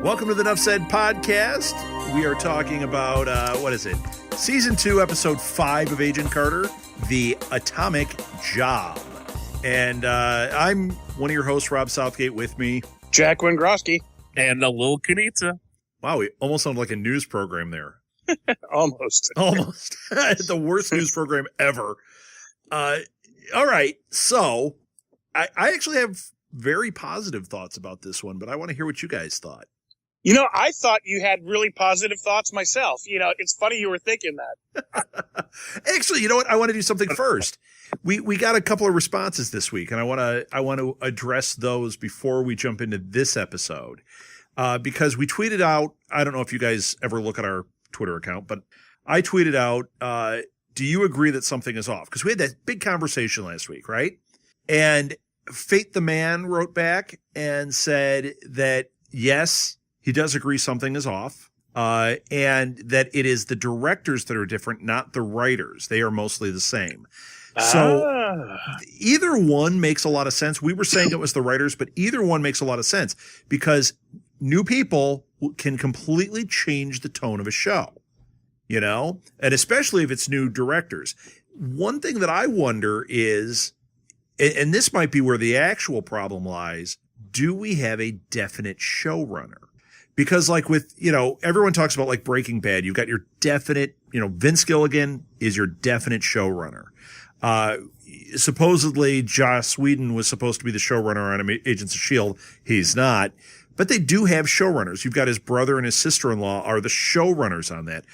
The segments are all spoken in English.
Welcome to the Nuff Said podcast. We are talking about, Season 2, Episode 5 of Agent Carter, The Atomic Job. And I'm one of your hosts, Rob Southgate, with me. Jack Wengrosky. And Alil and Jack. Wow, we almost sound like a news program there. Almost. The worst news program ever. All right, so I actually have very positive thoughts about this one, but I want to hear what you guys thought. You know, I thought you had really positive thoughts myself. You know, it's funny you were thinking that. Actually, you know what? I want to do something first. We got a couple of responses this week, and I want to address those before we jump into this episode. Because we tweeted out, I don't know if you guys ever look at our Twitter account, but I tweeted out, do you agree that something is off? Because we had that big conversation last week, right? And Fate the Man wrote back and said that, yes, he does agree something is off, and that it is the directors that are different, not the writers. They are mostly the same. So either one makes a lot of sense. We were saying it was the writers, but either one makes a lot of sense because new people can completely change the tone of a show, you know, and especially if it's new directors. One thing that I wonder is, and this might be where the actual problem lies, do we have a definite showrunner? Because like with, you know, everyone talks about like Breaking Bad, you've got your definite, you know, Vince Gilligan is your definite showrunner. Supposedly Joss Whedon was supposed to be the showrunner on Agents of S.h.I.E.L.D. He's not, but they do have showrunners. You've got his brother and his sister-in-law are the showrunners on that,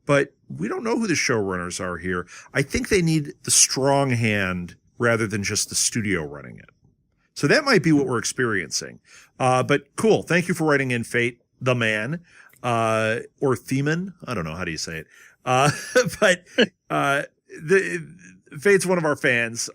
but we don't know who the showrunners are here. I think they need the strong hand rather than just the studio running it. So that might be what we're experiencing. But cool. Thank you for writing in, Fate the Man, or Theman. I don't know. How do you say it? But Fate's one of our fans.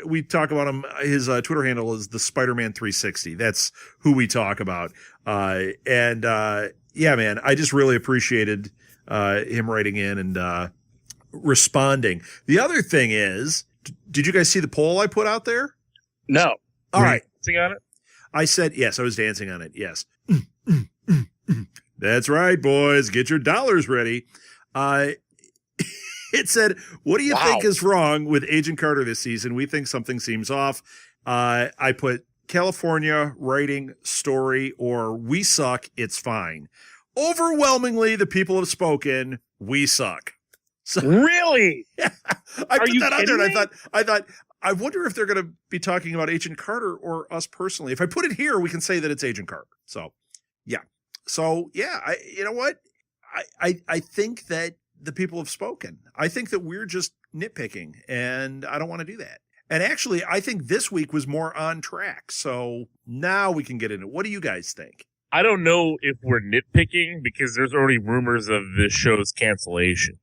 We talk about him. His Twitter handle is the Spider-Man 360. That's who we talk about. Yeah, man, I just really appreciated him writing in and responding. The other thing is, did you guys see the poll I put out there? No. All right. Dancing on it? I said, yes, I was dancing on it. Yes. That's right, boys. Get your dollars ready. It said, what do you think is wrong with Agent Carter this season? We think something seems off. I put California, writing, story, or we suck. It's fine. Overwhelmingly, the people have spoken. We suck. So, really? Yeah, I put that out there, and I thought, I wonder if they're going to be talking about Agent Carter or us personally. If I put it here, we can say that it's Agent Carter. So, yeah. You know what? I think that the people have spoken. I think that we're just nitpicking, and I don't want to do that. And actually, I think this week was more on track. So now we can get into it. What do you guys think? I don't know if we're nitpicking because there's already rumors of this show's cancellation.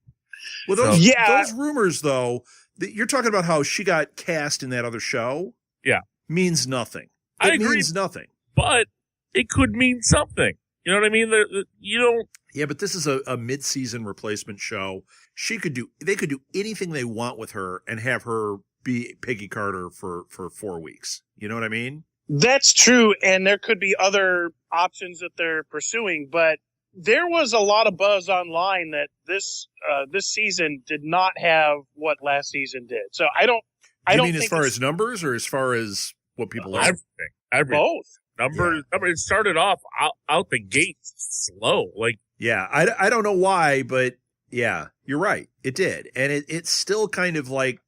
Well, those rumors, though, you're talking about how she got cast in that other show. Yeah. Means nothing. I agree. It means nothing. But it could mean something. You know what I mean? You don't. Yeah, but this is a mid-season replacement show. They could do anything they want with her and have her be Peggy Carter for 4 weeks. You know what I mean? That's true. And there could be other options that they're pursuing, but there was a lot of buzz online that this season did not have what last season did. So I don't mean as far as numbers or as far as what people are? Everything. Both. Numbers. It started off out the gate slow. Like, yeah, I don't know why, but yeah, you're right. It did. And it's still kind of like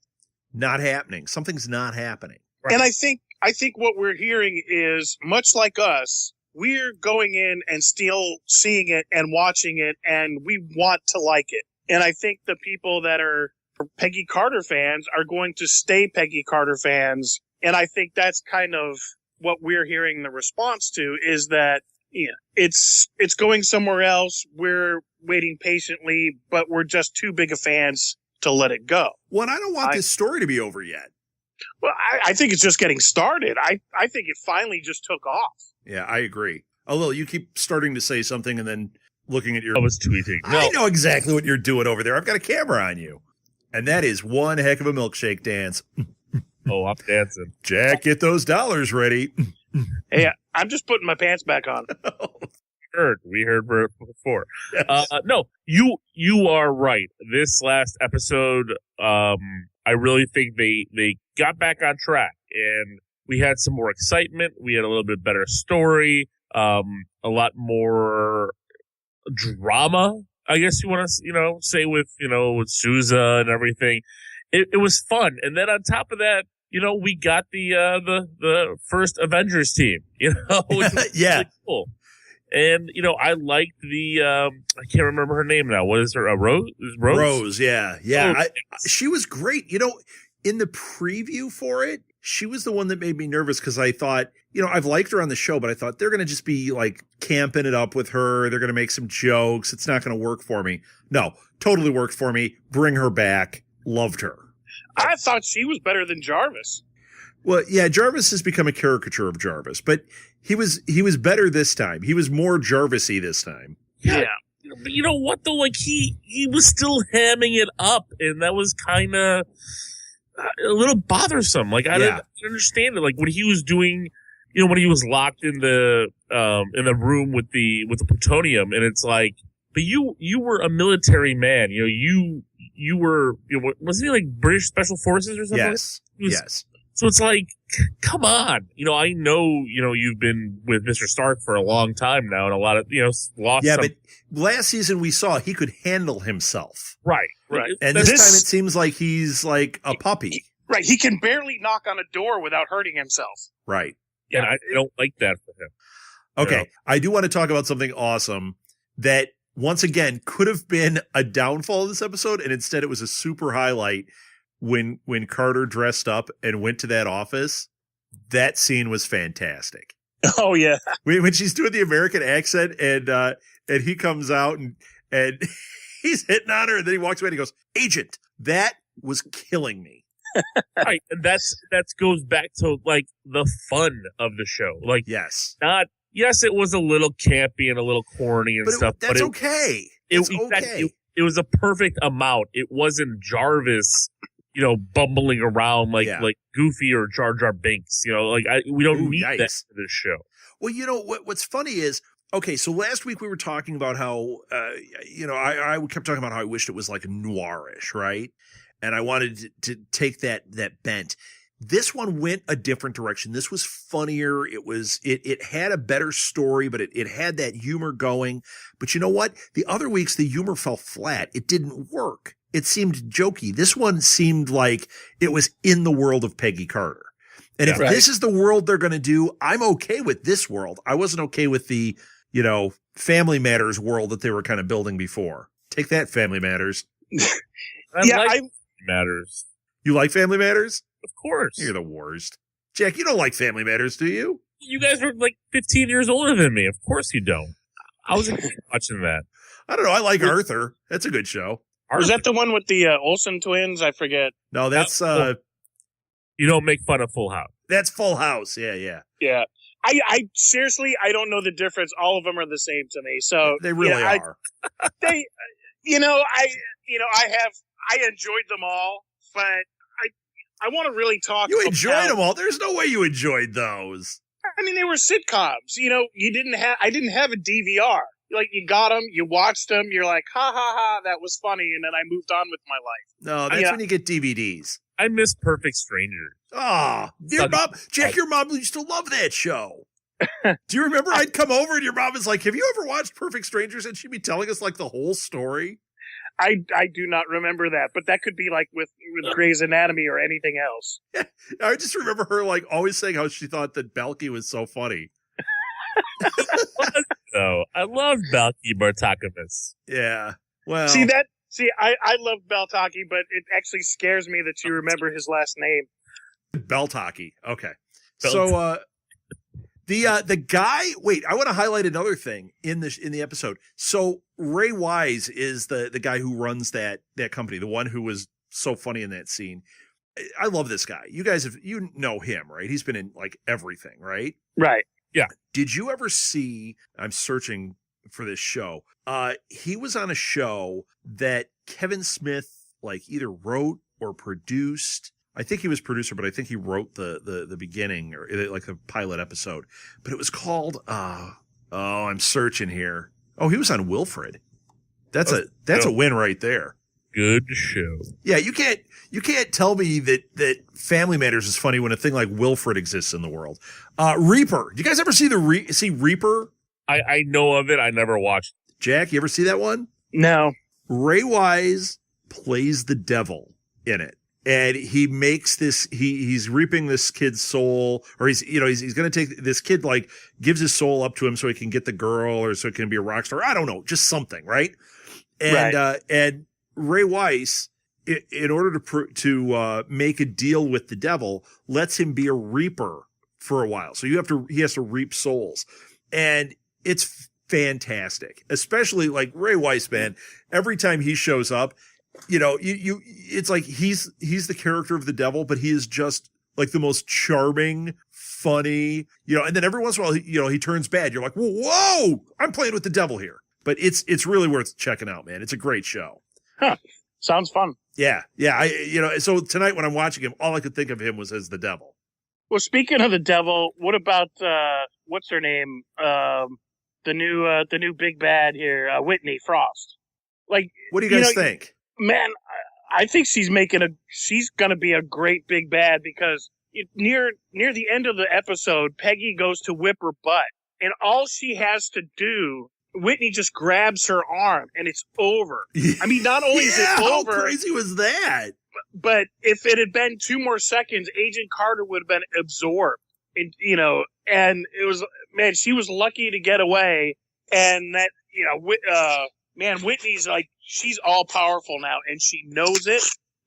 not happening. Something's not happening. Right. And I think what we're hearing is much like us, we're going in and still seeing it and watching it, and we want to like it. And I think the people that are Peggy Carter fans are going to stay Peggy Carter fans. And I think that's kind of what we're hearing the response to is that, yeah, it's going somewhere else. We're waiting patiently, but we're just too big of fans to let it go. Well, and I don't want this story to be over yet. Well, I think it's just getting started. I think it finally just took off. Yeah, I agree. Alil, you keep starting to say something and then looking at your... I was tweeting. I know exactly what you're doing over there. I've got a camera on you. And that is one heck of a milkshake dance. Oh, I'm dancing. Jack, get those dollars ready. Hey, I'm just putting my pants back on. heard. We heard before. Yes. No, you are right. This last episode, I really think they got back on track, and we had some more excitement. We had a little bit better story, a lot more drama, I guess you want to, say with Sousa and everything. It was fun. And then on top of that, we got the first Avengers team, which was Yeah. really cool. And, I liked I can't remember her name now. What is her? Rose? Rose, yeah. Oh, She was great. In the preview for it, she was the one that made me nervous because I thought, I've liked her on the show, but I thought they're going to just be like camping it up with her. They're going to make some jokes. It's not going to work for me. No, totally worked for me. Bring her back. Loved her. I thought she was better than Jarvis. Well, yeah, Jarvis has become a caricature of Jarvis, but he was better this time. He was more Jarvis-y this time. Yeah. But you know what though? Like he was still hamming it up, and that was kind of a little bothersome. Like I didn't understand it. Like when he was doing, when he was locked in the room with the plutonium, and it's like, but you were a military man. You were, wasn't he like British Special Forces or something? Yes. So it's like, come on. I know, you've been with Mr. Stark for a long time now, and a lot of, lost. Yeah, but last season we saw he could handle himself. Right. And this time it seems like he's like a puppy. Right. He can barely knock on a door without hurting himself. Right. And I don't like that for him. Okay. I do want to talk about something awesome that once again could have been a downfall of this episode, and instead it was a super highlight. When Carter dressed up and went to that office, that scene was fantastic. Oh yeah. When she's doing the American accent and he comes out and he's hitting on her, and then he walks away and he goes, "Agent." That was killing me. Right. And that goes back to like the fun of the show. Like, yes, it was a little campy and a little corny and stuff, but that's okay. It was a perfect amount. It wasn't Jarvis, bumbling around like Goofy or Jar Jar Binks. We don't need that for this show. Well, what's funny is, okay, so last week we were talking about how, I kept talking about how I wished it was like noirish, right? And I wanted to take that bent. This one went a different direction. This was funnier. It had a better story, but it had that humor going. But you know what? The other weeks, the humor fell flat. It didn't work. It seemed jokey. This one seemed like it was in the world of Peggy Carter. And if this is the world they're going to do, I'm okay with this world. I wasn't okay with the, Family Matters world that they were kind of building before. Take that, Family Matters. Family Matters. You like Family Matters? Of course. You're the worst. Jack, you don't like Family Matters, do you? You guys are like 15 years older than me. Of course you don't. I was watching that. I don't know. I like Arthur. That's a good show. Was that the one with the Olsen twins? I forget. No, that's you don't make fun of Full House. That's Full House. Yeah. Yeah. I seriously, I don't know the difference. All of them are the same to me. So they really are. I enjoyed them all, but I want to really talk. You enjoyed them all. There's no way you enjoyed those. I mean, they were sitcoms. I didn't have a DVR. Like, you got them, you watched them, you're like, ha ha ha, that was funny, and then I moved on with my life. No, that's when you get DVDs. I miss Perfect Strangers. Ah, your mom used to love that show. Do you remember I'd come over and your mom was like, "Have you ever watched Perfect Strangers?" And she'd be telling us like the whole story. I do not remember that, but that could be like with Grey's Anatomy or anything else. I just remember her like always saying how she thought that Balky was so funny. So I loved Balky Bartakamis. Yeah. Well, I love Baltaki, but it actually scares me that you remember his last name. Beltaki. Okay. So the guy. Wait, I want to highlight another thing in the episode. So Ray Wise is the guy who runs that company, the one who was so funny in that scene. I love this guy. You guys know him, right? He's been in like everything, right? Right. Yeah. Did you ever see? I'm searching for this show. He was on a show that Kevin Smith like either wrote or produced. I think he was producer, but I think he wrote the beginning or like the pilot episode. But it was called Oh, I'm searching here. Oh, he was on Wilfred. That's a win right there. Good show. Yeah, you can't tell me that Family Matters is funny when a thing like Wilfred exists in the world. Reaper. Do you guys ever see Reaper? I know of it. I never watched. Jack, you ever see that one? No. Ray Wise plays the devil in it. And he makes this, he's reaping this kid's soul, or he's going to take this kid, like, gives his soul up to him so he can get the girl or so he can be a rock star. I don't know, just something, right? And, and Ray Wise, in order to make a deal with the devil, lets him be a reaper for a while. So he has to reap souls. And it's fantastic, especially like Ray Wise, man. Every time he shows up, it's like he's the character of the devil, but he is just like the most charming, funny, and then every once in a while, he turns bad. You're like, whoa, I'm playing with the devil here. But it's really worth checking out, man. It's a great show. Huh. Sounds fun. Yeah. So tonight when I'm watching him, all I could think of him was as the devil. Well, speaking of the devil, what about, what's her name? The new big bad here, Whitney Frost. Like, what do you guys think? Man, I think she's going to be a great big bad because near the end of the episode, Peggy goes to whip her butt, and all she has to do, Whitney just grabs her arm and it's over. I mean, not only is it over. How crazy was that? But if it had been 2 more seconds, Agent Carter would have been absorbed. And, and it was, man, she was lucky to get away. And that, Whitney's like, she's all powerful now and she knows it.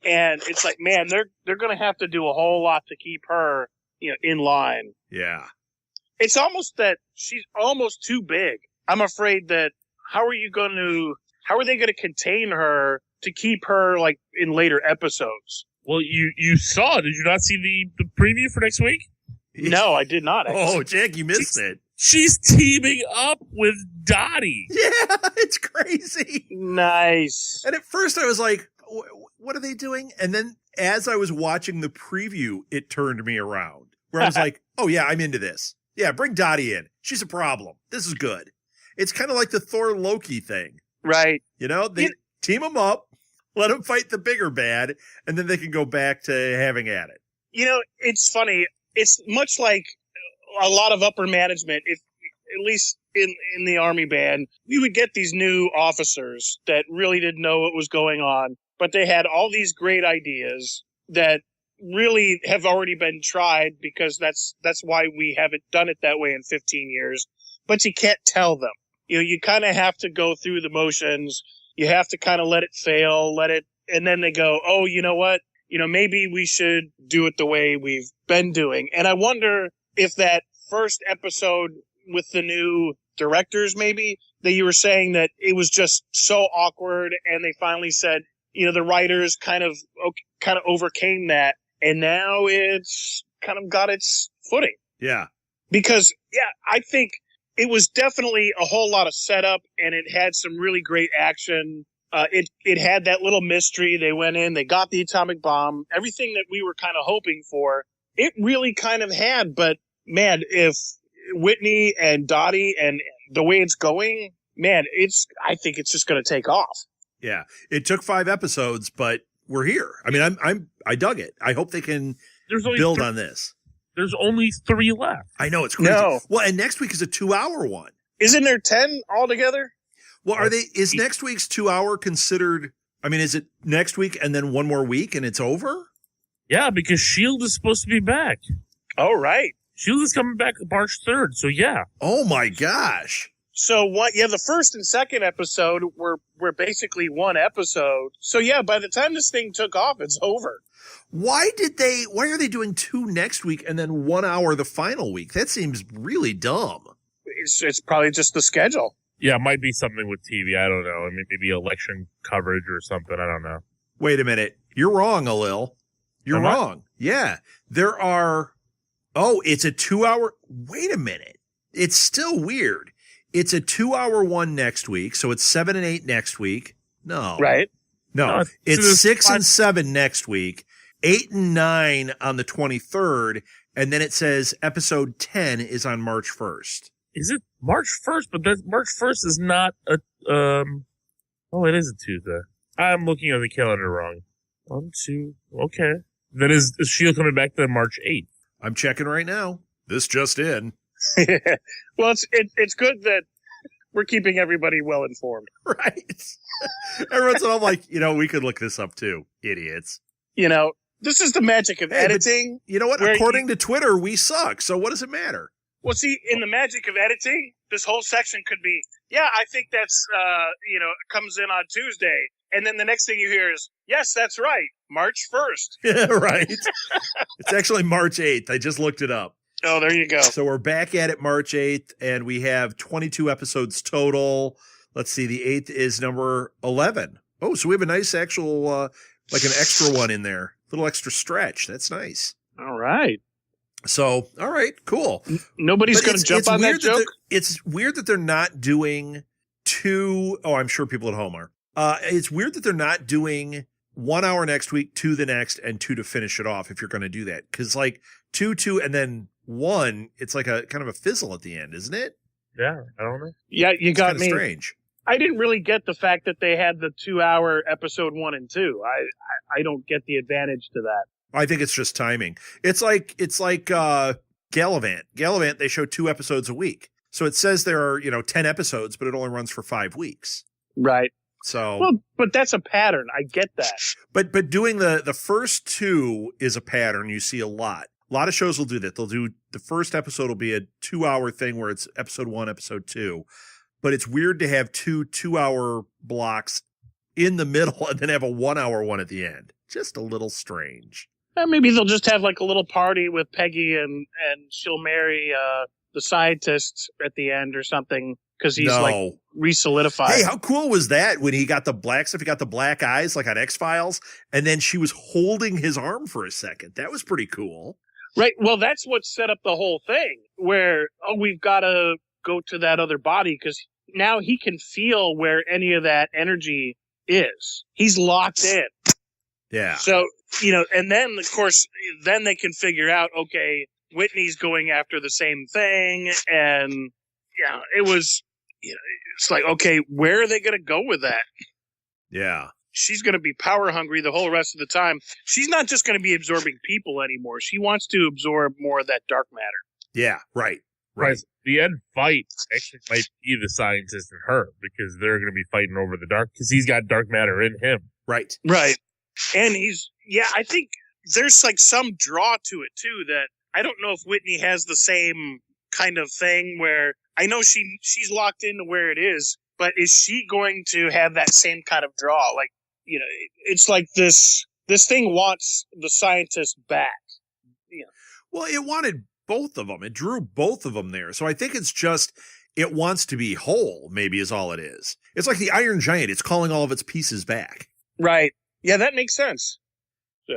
And it's like, man, they're going to have to do a whole lot to keep her, in line. Yeah. It's almost that she's almost too big. I'm afraid that how are they going to contain her to keep her like in later episodes? Well, you saw, did you not see the preview for next week? No, I did not. Actually. Oh, Jack, you missed it. She's teaming up with Dottie. Yeah, it's crazy. Nice. And at first I was like, what are they doing? And then as I was watching the preview, it turned me around where I was like, oh yeah, I'm into this. Yeah, bring Dottie in. She's a problem. This is good. It's kind of like the Thor Loki thing. Right. They team them up, let them fight the bigger bad, and then they can go back to having at it. It's funny. It's much like a lot of upper management, if at least in the Army band, we would get these new officers that really didn't know what was going on, but they had all these great ideas that really have already been tried because that's why we haven't done it that way in 15 years. But you can't tell them. You kind of have to go through the motions. You have to kind of let it fail, and then they go, oh, you know what? Maybe we should do it the way we've been doing. And I wonder if that first episode with the new directors, maybe, that you were saying that it was just so awkward and they finally said, the writers kind of overcame that. And now it's kind of got its footing. Yeah. Because, I think it was definitely a whole lot of setup and it had some really great action. It had that little mystery. They went in, they got the atomic bomb, everything that we were kind of hoping for. It really kind of had, but man, if Whitney and Dottie and the way it's going, man, I think it's just going to take off. Yeah. It took 5 episodes, but we're here. I mean, I dug it. I hope they can build on this. There's only 3 left. I know, it's crazy. No. Well, and next week is a 2-hour one. Isn't there 10 altogether? Well, is next week's 2-hour considered, I mean, is it next week and then one more week and it's over? Yeah, because S.H.I.E.L.D. is supposed to be back. Oh, right. S.H.I.E.L.D. is coming back March 3rd, so yeah. Oh my gosh. So what? Yeah, the first and second episode were basically one episode. So yeah, by the time this thing took off, it's over. Why are they doing 2 next week and then 1 hour the final week? That seems really dumb. It's probably just the schedule. Yeah, it might be something with TV. I don't know. I mean, maybe election coverage or something. I don't know. Wait a minute. You're wrong, Alil. You're wrong. Yeah. It's a 2-hour. Wait a minute. It's still weird. It's a 2-hour one next week. So it's 7 and 8 next week. No. Right. No. It's 6 and 7 next week. 8 and 9 on the 23rd. And then it says episode 10 is on March 1st. Is it? March 1st, but March 1st is not a, oh, it is a Tuesday. I'm looking at the calendar wrong. 1, 2, okay. Then is Shield coming back then March 8th? I'm checking right now. This just in. Well, it's good that we're keeping everybody well informed. Right. Every once in a while, I'm like, we could look this up too. Idiots. This is the magic of editing. You know what? According to Twitter, we suck. So what does it matter? Well, see, in the magic of editing, this whole section could be, yeah, I think that's, comes in on Tuesday. And then the next thing you hear is, yes, that's right, March 1st. Yeah, right. It's actually March 8th. I just looked it up. Oh, there you go. So we're back at it March 8th, and we have 22 episodes total. Let's see, the 8th is number 11. Oh, so we have a nice actual, like an extra one in there. Little extra stretch. That's nice. All right. So, all right, cool. Nobody's going to jump on that joke? It's weird that they're not doing two. Oh, I'm sure people at home are. It's weird that they're not doing 1 hour next week, 2 the next, and 2 to finish it off if you're going to do that. Because, like, 2, and then 1, it's like a kind of a fizzle at the end, isn't it? Yeah, I don't know. Yeah, you got me. Strange. I didn't really get the fact that they had the 2 hour episode 1 and 2. I don't get the advantage to that. I think it's just timing. It's like Gallivant. Gallivant, they show 2 episodes a week. So it says there are, 10 episodes, but it only runs for 5 weeks. Right. So, well, but that's a pattern. I get that. But doing the first 2 is a pattern you see a lot. A lot of shows will do that. They'll do the first episode will be a 2 hour thing where it's episode 1, episode 2. But it's weird to have 2 2-hour blocks in the middle and then have a 1 hour one at the end. Just a little strange. Maybe they'll just have like a little party with Peggy and she'll marry the scientist at the end or something because he's like re-solidified. Hey, how cool was that when he got the black stuff? He got the black eyes like on X-Files, and then she was holding his arm for a second. That was pretty cool. Right. Well, that's what set up the whole thing where, we've got to go to that other body because now he can feel where any of that energy is. He's locked in. Yeah. So, and then, of course, then they can figure out, okay, Whitney's going after the same thing. And, yeah, it was, it's like, okay, where are they going to go with that? Yeah. She's going to be power hungry the whole rest of the time. She's not just going to be absorbing people anymore. She wants to absorb more of that dark matter. Yeah, right. Right. The end fight actually might be the scientist and her because they're going to be fighting over the dark because he's got dark matter in him. Right. Right. And I think there's like some draw to it too that I don't know if Whitney has the same kind of thing where I know she's locked into where it is, but is she going to have that same kind of draw? Like, it's like this thing wants the scientist back. Yeah. Well, it wanted both of them. It drew both of them there. So I think it's just, it wants to be whole, maybe is all it is. It's like the Iron Giant. It's calling all of its pieces back. Right. Yeah, that makes sense. So,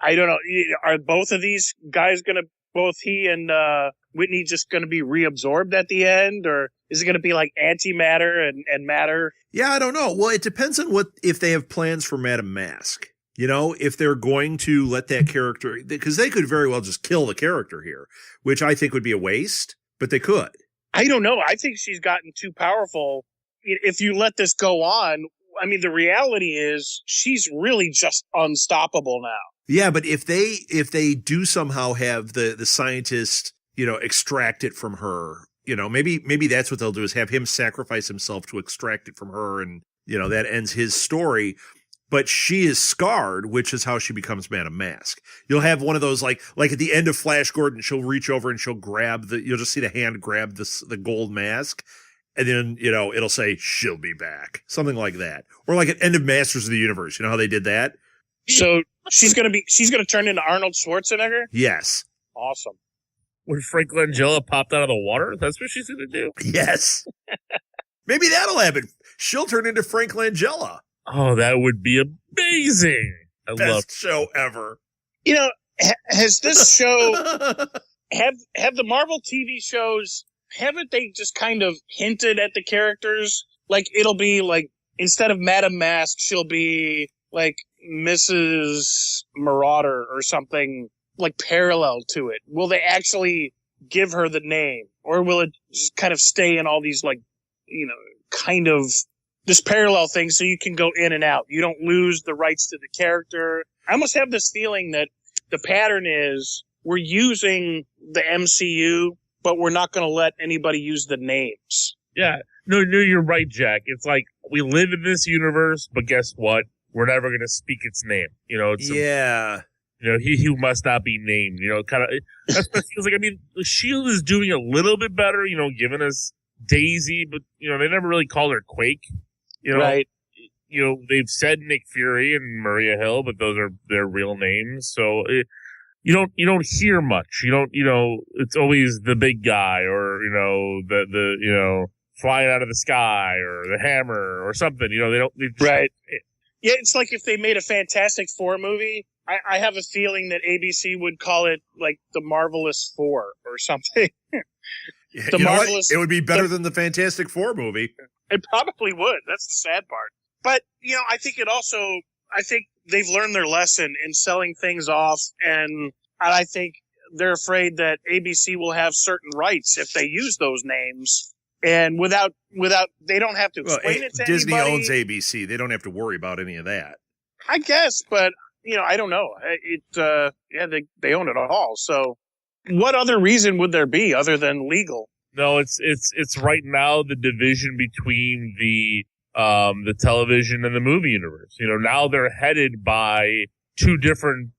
I don't know. Are both of these guys both he and Whitney just going to be reabsorbed at the end? Or is it going to be like antimatter and matter? Yeah, I don't know. Well, it depends on if they have plans for Madame Mask. If they're going to let that character, because they could very well just kill the character here, which I think would be a waste, but they could. I don't know. I think she's gotten too powerful. If you let this go on, I mean, the reality is she's really just unstoppable now. Yeah, but if they do somehow have the scientist, extract it from her, maybe that's what they'll do is have him sacrifice himself to extract it from her, and that ends his story. But she is scarred, which is how she becomes Madame Mask. You'll have one of those like at the end of Flash Gordon, she'll reach over and she'll grab you'll just see the hand grab the gold mask. And then, it'll say, she'll be back. Something like that. Or like at end of Masters of the Universe. You know how they did that? So she's going to turn into Arnold Schwarzenegger? Yes. Awesome. When Frank Langella popped out of the water, that's what she's going to do? Yes. Maybe that'll happen. She'll turn into Frank Langella. Oh, that would be amazing. Best show ever. Has this show, have the Marvel TV shows, haven't they just kind of hinted at the characters? Like, it'll be like, instead of Madame Mask, she'll be like Mrs. Marauder or something like parallel to it. Will they actually give her the name, or will it just kind of stay in all these like, you know, kind of this parallel thing, so you can go in and out. You don't lose the rights to the character. I almost have this feeling that the pattern is we're using the MCU, but we're not going to let anybody use the names. Yeah. No, you're right, Jack. It's like we live in this universe, but guess what? We're never going to speak its name. You know, it's he who must not be named. You know, kind of. That's what it feels like. I mean, the Shield is doing a little bit better. You know, giving us Daisy, but you know they never really called her Quake. You know, right? You know, they've said Nick Fury and Maria Hill, but those are their real names. So you don't hear much. You know, it's always the big guy, or you know the flying out of the sky, or the hammer, or something. You know, right. Yeah, it's like if they made a Fantastic Four movie. I have a feeling that ABC would call it like the Marvelous Four or something. The Marvelous. It would be better than the Fantastic Four movie. It probably would. That's the sad part. But you know, I think they've learned their lesson in selling things off, and I think they're afraid that ABC will have certain rights if they use those names, and without they don't have to explain it to Disney anybody. owns ABC. They don't have to worry about any of that. I guess, but you know, I don't know. They own it all. So, what other reason would there be other than legal? No, it's right now the division between the television and the movie universe. You know, now they're headed by two different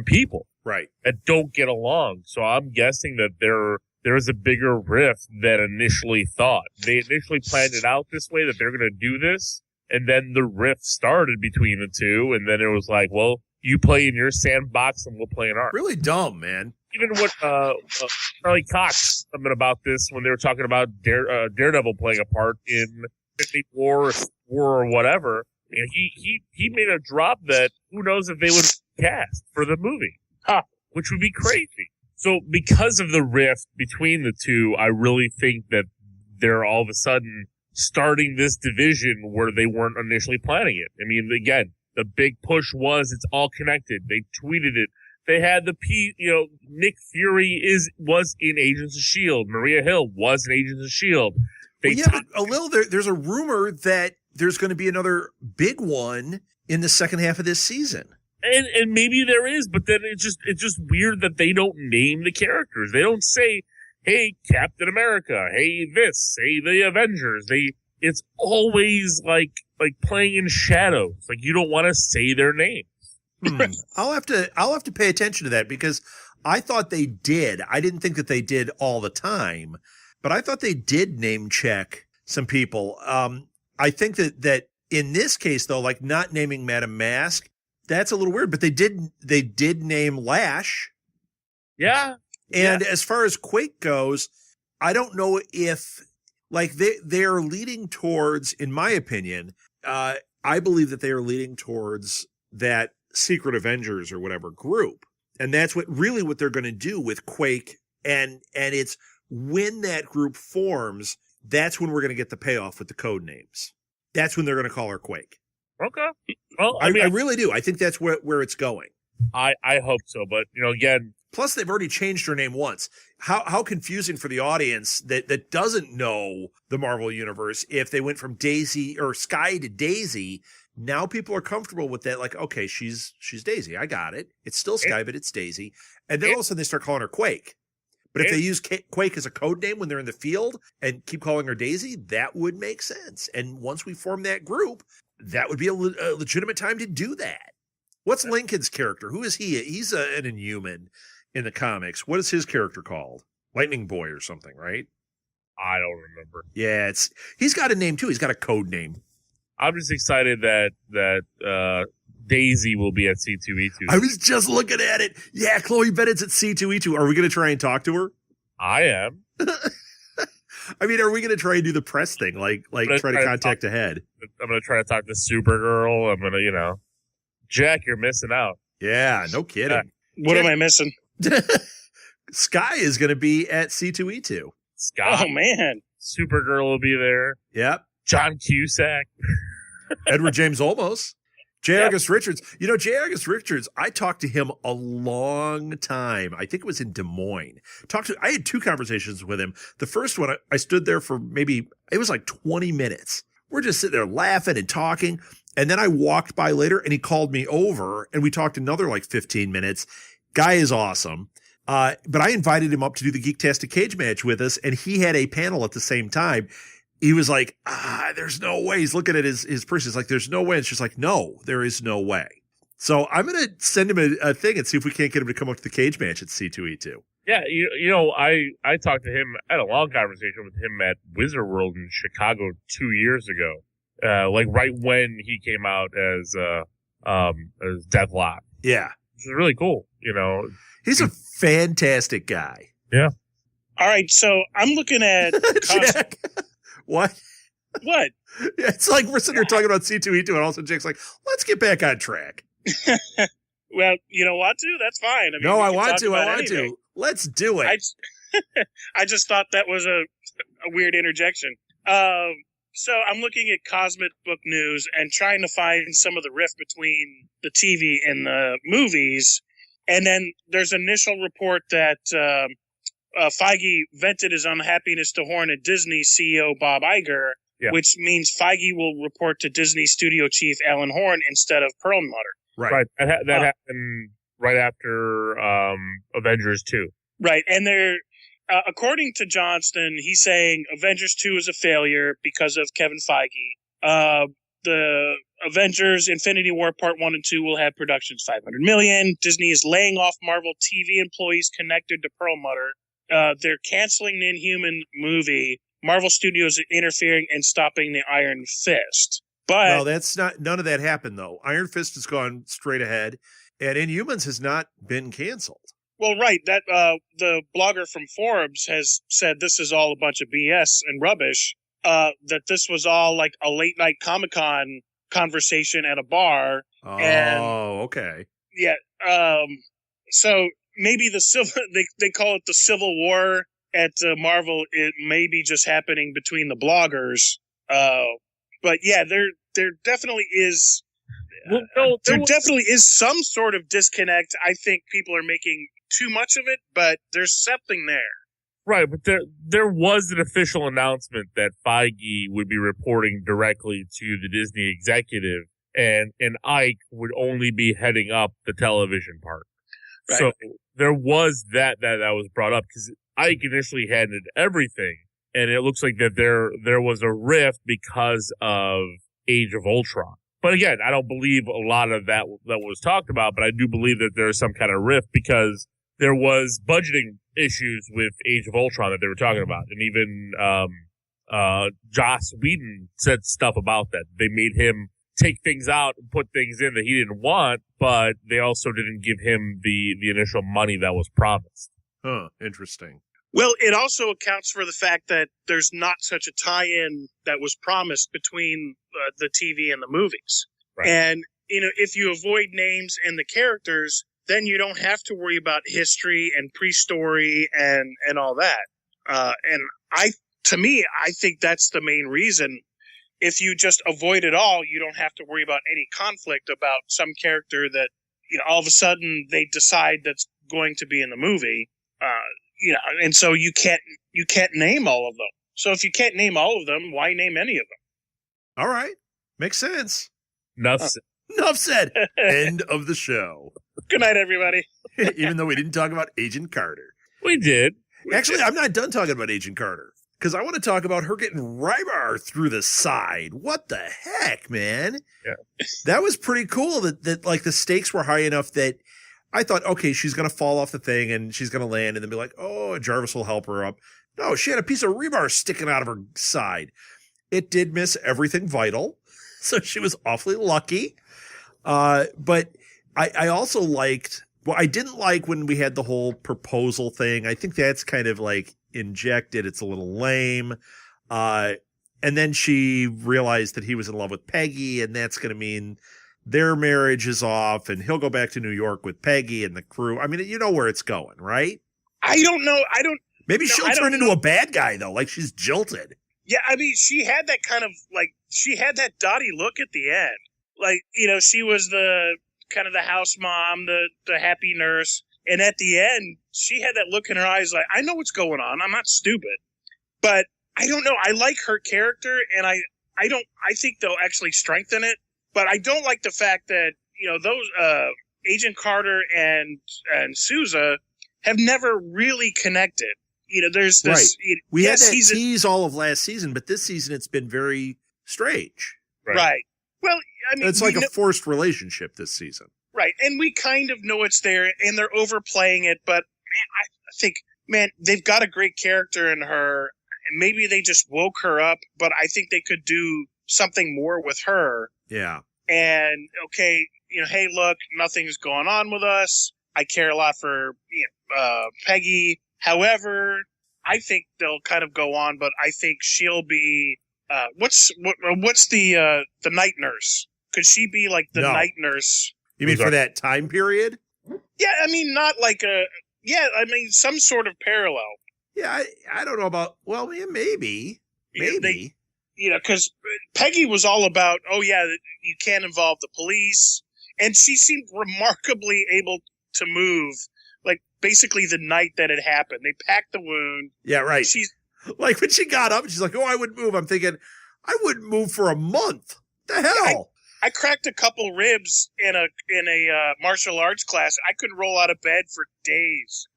people, right, that don't get along. So I'm guessing that there is a bigger rift than initially thought. They initially planned it out this way, that they're going to do this, and then the rift started between the two, and then it was like, well, you play in your sandbox and we'll play in ours. Really dumb, man. Even what Charlie Cox something about this when they were talking about Daredevil playing a part in Infinity War or whatever, and he made a drop that who knows if they would cast for the movie, which would be crazy. So because of the rift between the two, I really think that they're all of a sudden starting this division where they weren't initially planning it. I mean, again, the big push was it's all connected. They tweeted it. They had Nick Fury was in Agents of S.H.I.E.L.D. Maria Hill was in Agents of S.H.I.E.L.D. There's a rumor that there's going to be another big one in the second half of this season. And maybe there is, but then it's just weird that they don't name the characters. They don't say, hey, Captain America, hey, this, hey, the Avengers. It's always like playing in shadows. Like you don't want to say their names. I'll have to pay attention to that because I thought they did. I didn't think that they did all the time, but I thought they did name check some people. I think that in this case though, like not naming Madame Mask, that's a little weird, but they did name Lash. Yeah. And as far as Quake goes, I don't know if like they're leading towards, in my opinion, I believe that they are leading towards that Secret Avengers or whatever group. And that's what they're going to do with Quake. And it's when that group forms, that's when we're going to get the payoff with the code names. That's when they're going to call her Quake. Okay. Well, I really do. I think that's where it's going. I hope so. But, again. Plus, they've already changed her name once. How confusing for the audience that doesn't know the Marvel Universe if they went from Daisy or Sky to Daisy. Now people are comfortable with that. Like, okay, she's Daisy. I got it. It's still Sky, but it's Daisy. And then all of a sudden they start calling her Quake. But if they use Quake as a code name when they're in the field and keep calling her Daisy, that would make sense. And once we form that group, that would be a legitimate time to do that. What's Lincoln's character? Who is he? He's an Inhuman in the comics. What is his character called? Lightning Boy or something, right? I don't remember. Yeah, he's got a name too. He's got a code name. I'm just excited that Daisy will be at C2E2. I was just looking at it. Yeah, Chloe Bennett's at C2E2. Are we going to try and talk to her? I am. I mean, are we going to try and do the press thing? Like try to contact ahead? I'm going to try to talk to Supergirl. I'm going to, Jack, you're missing out. Yeah, no kidding. What am I missing? Sky is going to be at C2E2. Sky. Oh, man. Supergirl will be there. Yep. John Cusack. Edward James Olmos. J. August Richards. You know, J. August Richards, I talked to him a long time. I think it was in Des Moines. I had 2 conversations with him. The first one, I stood there for it was like 20 minutes. We're just sitting there laughing and talking. And then I walked by later and he called me over and we talked another like 15 minutes. Guy is awesome. But I invited him up to do the Geektastic Cage match with us, and he had a panel at the same time. He was like, there's no way. He's looking at his person. He's like, there's no way. It's just like, no, there is no way. So I'm going to send him a thing and see if we can't get him to come up to the cage match at C2E2. Yeah, you know, I talked to him. I had a long conversation with him at Wizard World in Chicago 2 years ago. Like right when he came out as Deathlock. Yeah. Which is really cool, you know. He's a fantastic guy. Yeah. All right, so I'm looking at Jack. What? What? Yeah, it's like we're sitting here talking about C2E2 and all of a sudden Jack's like, let's get back on track. Well, you don't want to? That's fine. I mean, no, I want to. To. Let's do it. I just thought that was a weird interjection. So I'm looking at Cosmic Book News and trying to find some of the rift between the TV and the movies. And then there's an initial report that Feige vented his unhappiness to Horn at Disney CEO Bob Iger, which means Feige will report to Disney studio chief Alan Horn instead of Perlmutter. Right. That happened right after Avengers 2. Right. And they're according to Johnston, he's saying Avengers 2 is a failure because of Kevin Feige. The Avengers Infinity War Part 1 and 2 will have productions $500 million. Disney is laying off Marvel TV employees connected to Perlmutter. They're canceling the Inhuman movie. Marvel Studios are interfering and stopping the Iron Fist. But no, that's not. None of that happened though. Iron Fist has gone straight ahead, and Inhumans has not been canceled. Well, right. That the blogger from Forbes has said this is all a bunch of BS and rubbish. That this was all like a late night Comic-Con conversation at a bar. Oh, and, okay. Yeah. So maybe they call it the Civil War at Marvel. It may be just happening between the bloggers. But yeah, there definitely is. There definitely is some sort of disconnect. I think people are making too much of it, but there's something there. Right, but there was an official announcement that Feige would be reporting directly to the Disney executive, and Ike would only be heading up the television part. Right. So there was that was brought up because Ike initially handled everything, and it looks like that there was a rift because of Age of Ultron. But again, I don't believe a lot of that was talked about, but I do believe that there's some kind of rift because there was budgeting issues with Age of Ultron that they were talking about. And even Joss Whedon said stuff about that. They made him take things out and put things in that he didn't want, but they also didn't give him the initial money that was promised. Huh, interesting. Well, it also accounts for the fact that there's not such a tie-in that was promised between the TV and the movies. Right. And, if you avoid names and the characters, then you don't have to worry about history and pre-story and all that. And I think that's the main reason. If you just avoid it all, you don't have to worry about any conflict about some character that, all of a sudden they decide that's going to be in the movie. And so you can't name all of them. So if you can't name all of them, why name any of them? All right. Makes sense. Enough said. End of the show. Good night, everybody. Even though we didn't talk about Agent Carter. We did. Actually, I'm not done talking about Agent Carter because I want to talk about her getting Rybar through the side. What the heck, man? Yeah. That was pretty cool that like the stakes were high enough that I thought, okay, she's going to fall off the thing and she's going to land and then be like, oh, Jarvis will help her up. No, she had a piece of rebar sticking out of her side. It did miss everything vital, so she was awfully lucky. But I also liked, well, I didn't like when we had the whole proposal thing. I think that's kind of like injected. It's a little lame. And then she realized that he was in love with Peggy, and that's going to mean their marriage is off and he'll go back to New York with Peggy and the crew. I mean, you know where it's going, right? I don't know. Maybe she'll turn into a bad guy though. Like she's jilted. Yeah. I mean, she had that kind of like, she had that dotty look at the end. like, she was the kind of the house mom, the happy nurse. And at the end, she had that look in her eyes like, I know what's going on. I'm not stupid. But I don't know. I like her character, and I think they'll actually strengthen it. But I don't like the fact that, those Agent Carter and Sousa have never really connected. There's this. Right. We had that tease all of last season, but this season it's been very strange. Right. Well, I mean, it's like a forced relationship this season. Right. And we kind of know it's there, and they're overplaying it. But man, I think, they've got a great character in her. And maybe they just woke her up, but I think they could do something more with her. Yeah. And, okay, hey, look, nothing's going on with us. I care a lot for Peggy. However, I think they'll kind of go on, but I think she'll be what's the night nurse? Could she be like the night nurse? You mean for that time period? Yeah, I mean not like some sort of parallel. Yeah, I don't know about. Well, yeah, maybe. Because Peggy was all about, you can't involve the police, and she seemed remarkably able to move, like basically the night that it happened. They packed the wound. Yeah, right. She's like when she got up, she's like, "Oh, I wouldn't move." I'm thinking, I wouldn't move for a month. The hell. I cracked a couple ribs in a martial arts class. I couldn't roll out of bed for days.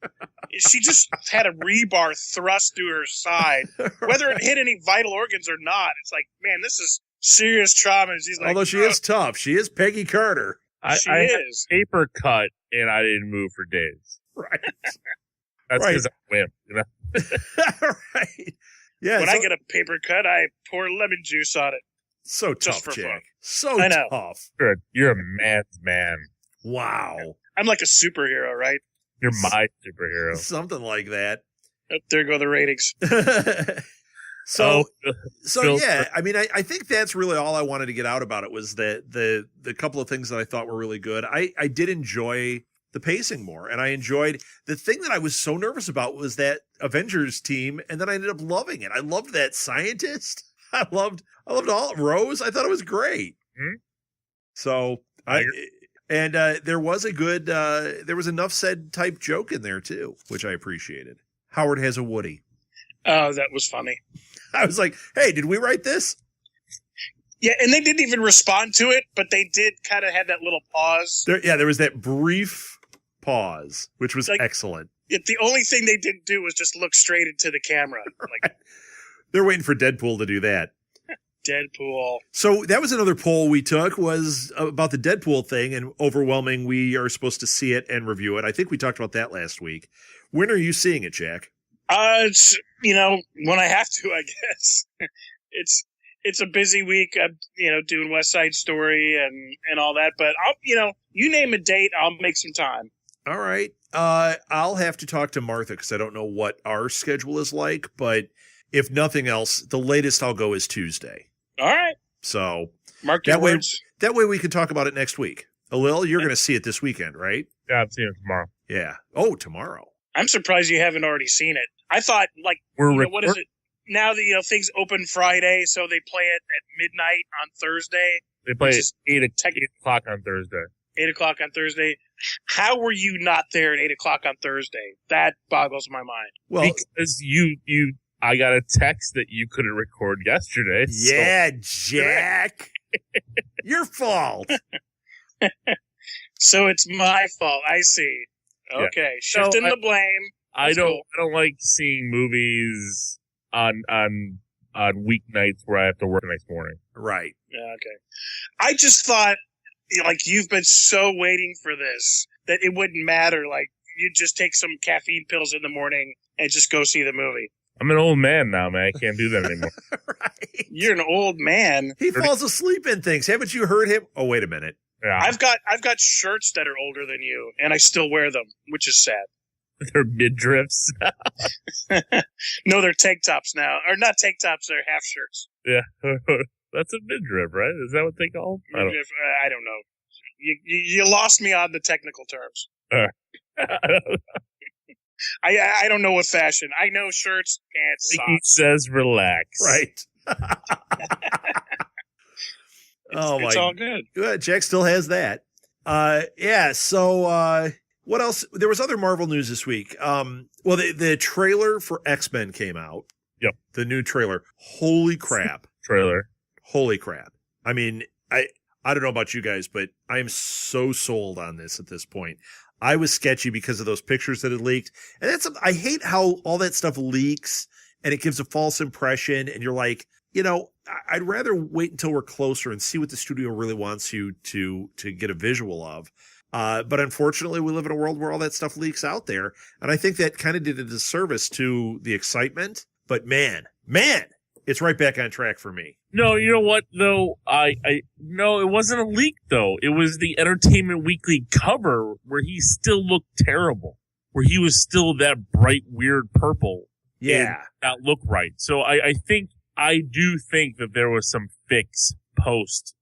She just had a rebar thrust through her side. Whether it hit any vital organs or not, it's like, man, this is serious trauma. And she's like, although she is tough. She is Peggy Carter. I had a paper cut, and I didn't move for days. Right. That's because I'm a wimp, Right. Yeah. When I get a paper cut, I pour lemon juice on it. So tough, Jack. Fun. So tough. You're a man's man. Wow. I'm like a superhero, right? You're my superhero. Something like that. Oh, there go the ratings. So yeah, I mean, I think that's really all I wanted to get out about it was the couple of things that I thought were really good. I did enjoy the pacing more, and I enjoyed the thing that I was so nervous about was that Avengers team, and then I ended up loving it. I loved that scientist. I loved all Rose. I thought it was great. Mm-hmm. So there was a Nuff said type joke in there too, which I appreciated. Howard has a Woody. Oh, that was funny. I was like, hey, did we write this? Yeah, and they didn't even respond to it, but they did kind of have that little pause. There was that brief pause, which was excellent. The only thing they didn't do was just look straight into the camera. Like, they're waiting for Deadpool to do that. Deadpool. So that was another poll we took was about the Deadpool thing, and overwhelming. We are supposed to see it and review it. I think we talked about that last week. When are you seeing it, Jack? It's when I have to, I guess. It's a busy week. I'm doing West Side Story and all that, but I'll you name a date, I'll make some time. All right. I'll have to talk to Martha because I don't know what our schedule is like, but if nothing else, the latest I'll go is Tuesday. All right. So mark your words. That way we can talk about it next week. Alil, you're going to see it this weekend, right? Yeah, I'm seeing it tomorrow. Yeah. Oh, tomorrow. I'm surprised you haven't already seen it. I thought, like, what is it? Now that, things open Friday, so they play it at midnight on Thursday. They play at 8 o'clock on Thursday. 8 o'clock on Thursday. How were you not there at 8 o'clock on Thursday? That boggles my mind. Well, because I got a text that you couldn't record yesterday. Yeah, so. Jack. Your fault. So it's my fault. I see. Okay. Yeah. Shifting the blame. I don't like seeing movies on weeknights where I have to work the next morning. Right. Yeah, okay. I just thought, you've been so waiting for this that it wouldn't matter. Like, you'd just take some caffeine pills in the morning and just go see the movie. I'm an old man now, man. I can't do that anymore. Right. You're an old man. He falls asleep in things. Haven't you heard him? Oh, wait a minute. Yeah. I've got shirts that are older than you, and I still wear them, which is sad. They're midriffs. No, they're tank tops now. Or not tank tops, they're half shirts. Yeah. That's a midriff, right? Is that what they call them? Midriff, I don't know. You lost me on the technical terms. I don't know what fashion. I know shirts, pants, socks. He says relax. Right. It's all good. Jack still has that. So what else? There was other Marvel news this week. The trailer for XMen came out. Yep. The new trailer. Holy crap. Holy crap. I mean, I don't know about you guys, but I am so sold on this at this point. I was sketchy because of those pictures that had leaked. And I hate how all that stuff leaks and it gives a false impression. And you're like, I'd rather wait until we're closer and see what the studio really wants you to get a visual of. But unfortunately, we live in a world where all that stuff leaks out there. And I think that kind of did a disservice to the excitement. But man, it's right back on track for me. No, you know what though? No, it wasn't a leak though. It was the Entertainment Weekly cover where he still looked terrible, where he was still that bright, weird purple. Yeah, that looked right. So I do think that there was some fix post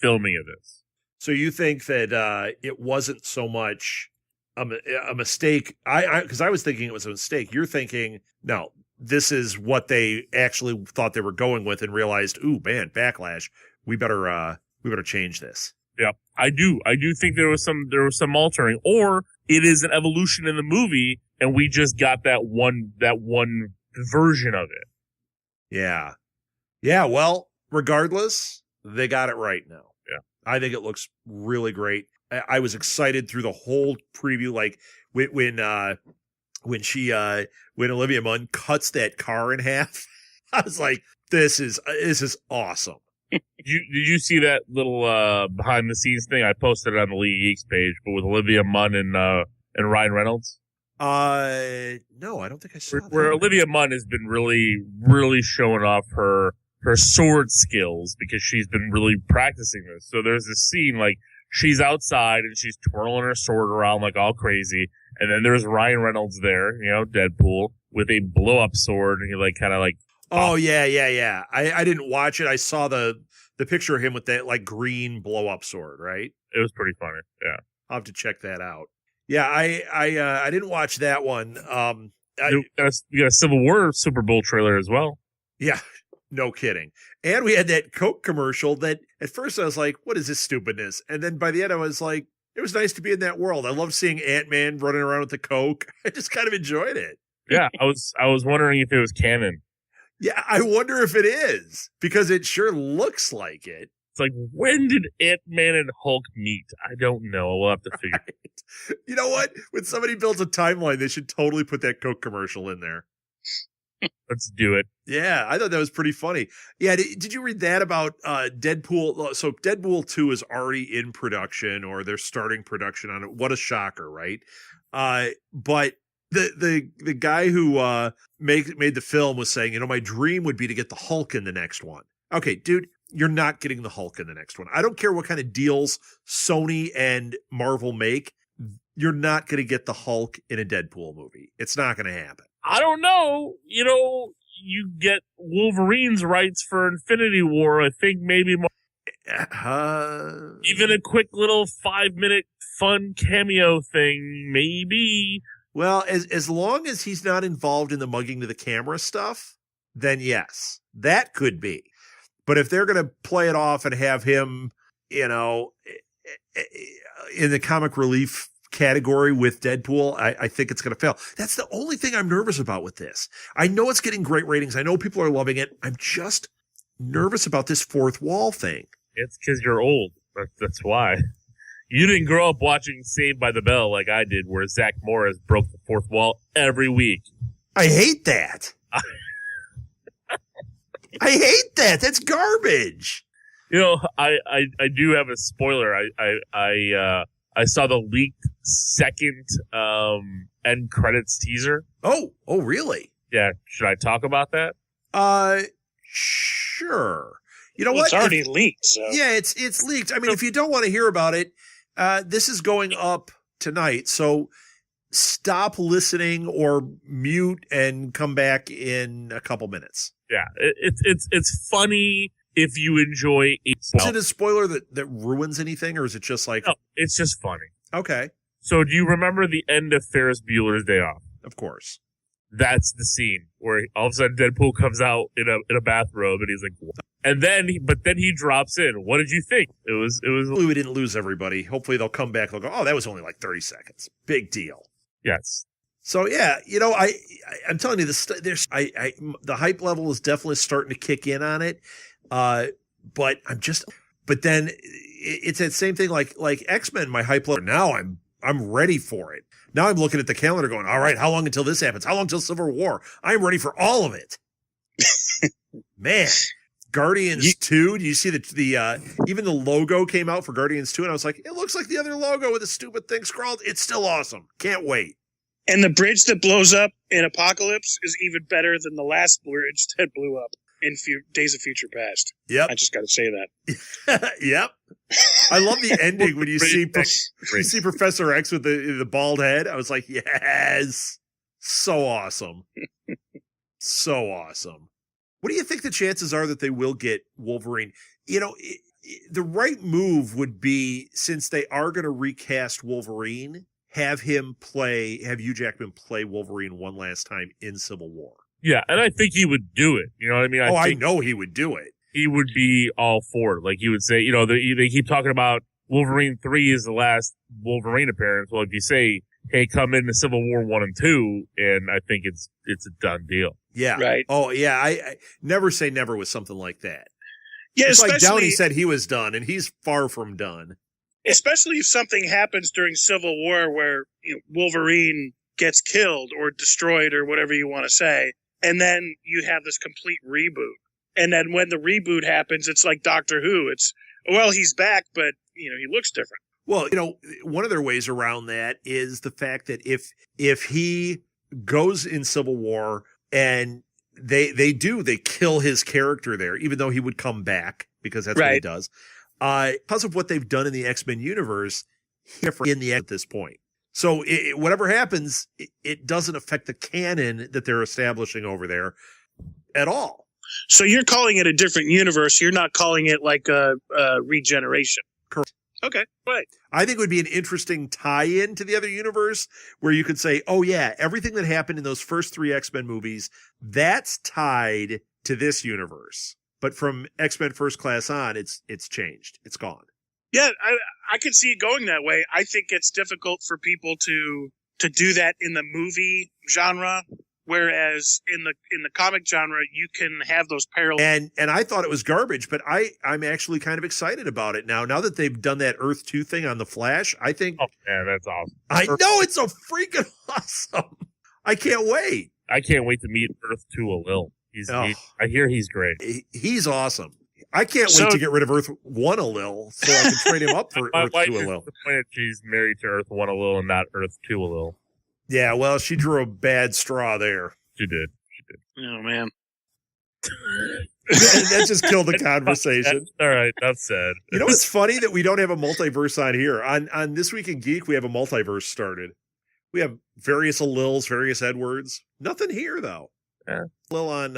filming of this. So you think that it wasn't so much a mistake? Because I was thinking it was a mistake. You're thinking no. This is what they actually thought they were going with and realized, ooh, man, backlash. We better change this. Yeah, I do think there was some altering, or it is an evolution in the movie, and we just got that one version of it. Yeah. Well, regardless, they got it right now. Yeah, I think it looks really great. I was excited through the whole preview, like when Olivia Munn cuts that car in half. I was like, this is awesome. Did you see that little behind the scenes thing? I posted it on the League Geeks page, but with Olivia Munn and Ryan Reynolds. No, I don't think I saw that. Where Olivia Munn has been really, really showing off her sword skills because she's been really practicing this. So there's this scene like she's outside and she's twirling her sword around like all crazy. And then there's Ryan Reynolds there, Deadpool, with a blow-up sword, and he kind of. Oh yeah. I didn't watch it. I saw the picture of him with that green blow-up sword. Right. It was pretty funny. Yeah, I'll have to check that out. Yeah, I didn't watch that one. You got a Civil War Super Bowl trailer as well. Yeah, no kidding. And we had that Coke commercial that at first I was like, "What is this stupidness?" And then by the end I was like, it was nice to be in that world. I love seeing Ant-Man running around with the Coke. I just kind of enjoyed it. Yeah, I was wondering if it was canon. Yeah, I wonder if it is, because it sure looks like it. It's like, when did Ant-Man and Hulk meet? I don't know. We'll have to figure it out. You know what? When somebody builds a timeline, they should totally put that Coke commercial in there. Let's do it. Yeah, I thought that was pretty funny. Yeah, did you read that about Deadpool? So Deadpool 2 is already in production, or they're starting production on it. What a shocker, right? But the guy who made the film was saying, my dream would be to get the Hulk in the next one. Okay, dude, you're not getting the Hulk in the next one. I don't care what kind of deals Sony and Marvel make. You're not going to get the Hulk in a Deadpool movie. It's not going to happen. I don't know. You get Wolverine's rights for Infinity War. I think maybe more. Even a quick little 5-minute fun cameo thing, maybe. Well, as long as he's not involved in the mugging to the camera stuff, then yes, that could be. But if they're going to play it off and have him, in the comic relief category with Deadpool, I think it's going to fail. That's the only thing I'm nervous about with this. I know it's getting great ratings. I know people are loving it. I'm just nervous about this fourth wall thing. It's because you're old. That's why. You didn't grow up watching Saved by the Bell like I did, where Zach Morris broke the fourth wall every week. I hate that. I hate that. That's garbage. I do have a spoiler. I saw the leaked second end credits teaser. Oh, really? Yeah. Should I talk about that? Sure. You know what? It's already leaked. So. Yeah, it's leaked. I mean, if you don't want to hear about it, this is going up tonight. So stop listening or mute and come back in a couple minutes. Yeah, it's funny if you enjoy it. Is it a spoiler that ruins anything, or is it just like... No, it's just funny. Okay. So do you remember the end of Ferris Bueller's Day Off? Of course. That's the scene where all of a sudden Deadpool comes out in a bathrobe and he's like, And then, but then he drops in. What did you think? It was. Hopefully we didn't lose everybody. Hopefully they'll come back. They'll go, oh, that was only like 30 seconds. Big deal. Yes. So yeah, I'm telling you, the hype level is definitely starting to kick in on it. But then it's that same thing like X-Men, my hype level. Now I'm ready for it. Now I'm looking at the calendar going, all right, how long until this happens? How long until Civil War? I'm ready for all of it. Man. Guardians 2, do you see the even the logo came out for Guardians 2 and I was like, it looks like the other logo with a stupid thing scrawled. It's still awesome. Can't wait. And the bridge that blows up in Apocalypse is even better than the last bridge that blew up in Days of Future Past. Yep. I just got to say that. Yep. I love the ending when you see Professor X with the bald head. I was like, yes. So awesome. So awesome. What do you think the chances are that they will get Wolverine? The right move would be, since they are going to recast Wolverine, have Hugh Jackman play Wolverine one last time in Civil War. Yeah, and I think he would do it. You know what I mean? I know he would do it. He would be all for it. Like he would say, they keep talking about Wolverine 3 is the last Wolverine appearance. Well, if you say, hey, come into Civil War 1 and 2, and I think it's a done deal. Yeah. Right. Oh, yeah. I never say never with something like that. Yeah, it's like Downey said he was done, and he's far from done. Especially if something happens during Civil War where Wolverine gets killed or destroyed or whatever you want to say, and then you have this complete reboot. And then when the reboot happens, it's like Doctor Who. It's, well, he's back, but he looks different. Well, one of their ways around that is the fact that if he goes in Civil War and they kill his character there, even though he would come back because that's what he does. Because of what they've done in the X-Men universe, in the at this point. So whatever happens, it doesn't affect the canon that they're establishing over there at all. So you're calling it a different universe. You're not calling it like a regeneration. Correct. Okay, right. I think it would be an interesting tie-in to the other universe where you could say, oh yeah, everything that happened in those first 3 X-Men movies, that's tied to this universe. But from X-Men First Class on, it's changed. It's gone. Yeah, I could see it going that way. I think it's difficult for people to do that in the movie genre. Whereas in the comic genre, you can have those parallels. And I thought it was garbage, but I'm actually kind of excited about it now. Now that they've done that Earth 2 thing on The Flash, I think... Oh, man, that's awesome. I know, it's so freaking awesome. I can't wait. I can't wait to meet Earth 2 Alil. I hear he's great. He's awesome. I can't wait to get rid of Earth 1 Alil so I can trade him up for Earth 2 Alil. The point she's married to Earth 1 Alil and not Earth 2 Alil. Yeah, well, she drew a bad straw there. She did. Oh, man. That just killed the conversation. All right, that's sad. You know what's funny? That we don't have a multiverse on here. On This Week in Geek, we have a multiverse started. We have various Alils, various Edwards. Nothing here, though. Yeah. Lil on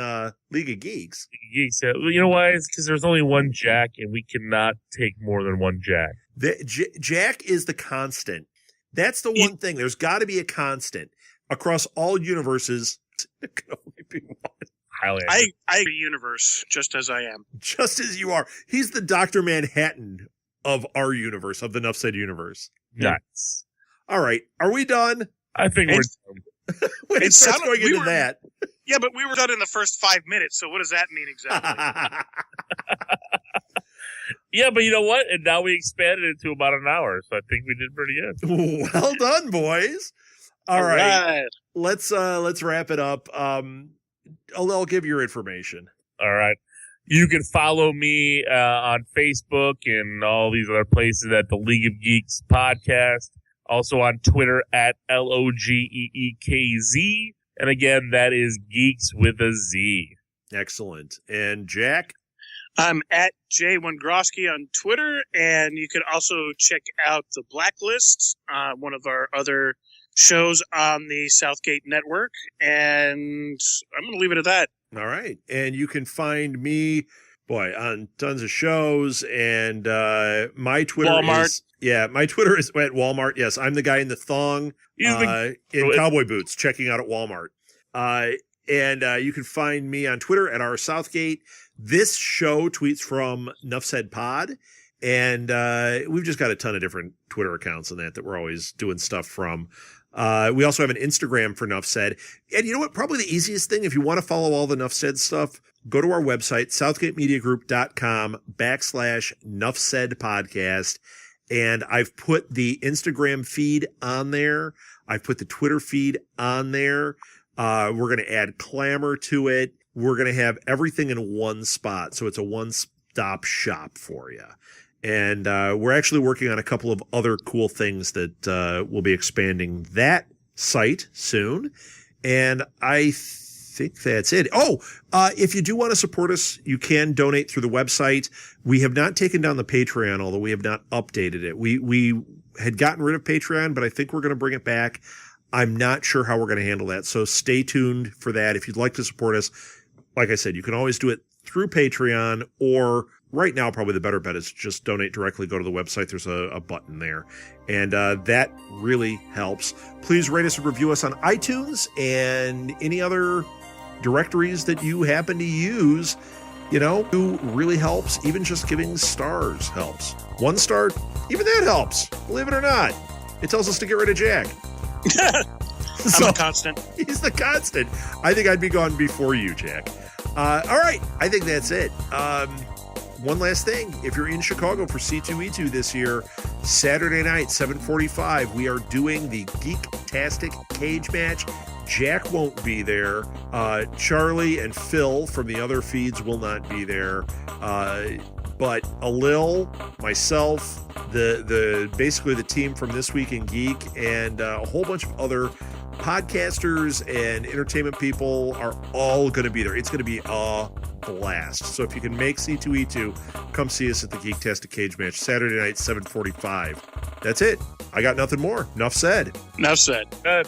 League of Geeks. Geeks. You know why? It's because there's only one Jack, and we cannot take more than one Jack. Jack is the constant. That's the one thing. There's got to be a constant across all universes. There can only be one. I universe just as I am. Just as you are. He's the Dr. Manhattan of our universe, of the Nuff Said universe. Nuts. All right. Are we done? I think we're done. When it starts going into that. Yeah, but we were done in the first 5 minutes, so what does that mean exactly? Yeah, but you know what? And now we expanded it to about an hour, so I think we did pretty good. Well done, boys. All right. Let's wrap it up. I'll give your information. All right. You can follow me on Facebook and all these other places at the League of Geeks podcast. Also on Twitter at LOGEEKZ. And again, that is Geeks with a Z. Excellent. And Jack? I'm at J Wengrosky on Twitter, and you can also check out The Blacklist, one of our other shows on the Southgate network. And I'm going to leave it at that. All right. And you can find me, on tons of shows. And my Twitter Walmart. My Twitter is at Walmart. Yes, I'm the guy in the thong in cowboy boots checking out at Walmart. And you can find me on Twitter at rsouthgate. This show tweets from Nuff Said Pod. And we've just got a ton of different Twitter accounts and that we're always doing stuff from. We also have an Instagram for Nuff Said. And you know what? Probably the easiest thing, if you want to follow all the Nuff Said stuff, go to our website, southgatemediagroup.com/Nuff Said Podcast. And I've put the Instagram feed on there. I've put the Twitter feed on there. We're going to add Clamor to it. We're going to have everything in one spot. So it's a one-stop shop for you. And we're actually working on a couple of other cool things that we'll be expanding that site soon. And I think that's it. Oh, if you do want to support us, you can donate through the website. We have not taken down the Patreon, although we have not updated it. We had gotten rid of Patreon, but I think we're going to bring it back. I'm not sure how we're going to handle that. So stay tuned for that. If you'd like to support us, like I said, you can always do it through Patreon, or right now, probably the better bet is just donate directly. Go to the website. There's a button there. And that really helps. Please rate us and review us on iTunes and any other directories that you happen to use. You know, who really helps. Even just giving stars helps. 1 star, even that helps. Believe it or not. It tells us to get rid of Jack. I'm a constant. He's the constant. I think I'd be gone before you, Jack. All right. I think that's it. One last thing. If you're in Chicago for S2e5 this year, Saturday night, 7:45, we are doing the Geek-tastic cage match. Jack won't be there. Charlie and Phil from the other feeds will not be there. But Alil, myself, basically the team from This Week in Geek, and a whole bunch of other podcasters and entertainment people are all going to be there. It's going to be a blast. So if you can make S2e5, come see us at the Geek-tastic cage match Saturday night, 7:45. That's it. I got nothing more. Enough said. Enough said. Good.